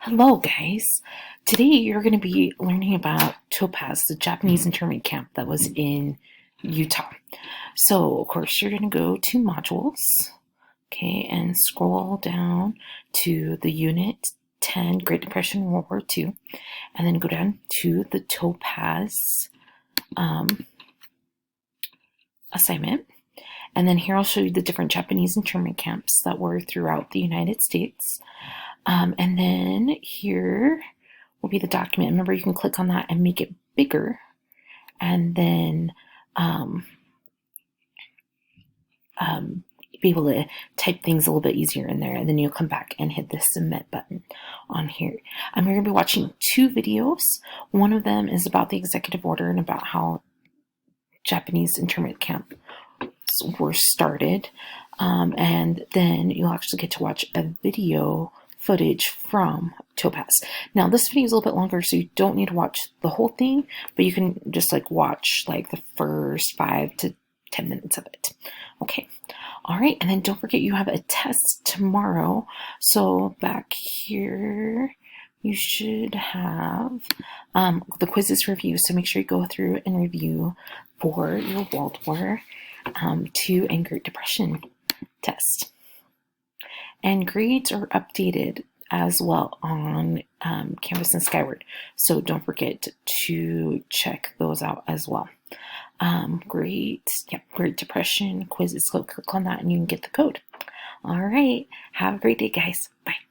Hello, guys. Today you're going to be learning about Topaz, the Japanese internment camp that was in Utah. So, of course, you're going to go to modules, okay, and scroll down to the Unit 10, Great Depression, World War II, and then go down to the Topaz assignment. And then here I'll show you the different Japanese internment camps that were throughout the United States. And then here will be the document. Remember, you can click on that and make it bigger, and then be able to type things a little bit easier in there. And then you'll come back and hit the submit button on here. We're going to be watching two videos. One of them is about the executive order and about how Japanese internment camps were started. And then you'll actually get to watch a video footage from Topaz. Now this video is a little bit longer, so you don't need to watch the whole thing, but you can just watch the first 5 to 10 minutes of it. Okay. All right. And then don't forget you have a test tomorrow. So back here, you should have the quizzes review. So make sure you go through and review for your World War II and Great Depression test. And grades are updated as well on Canvas and Skyward. So don't forget to check those out as well. Great Depression quizzes. So click on that and you can get the code. All right. Have a great day, guys. Bye.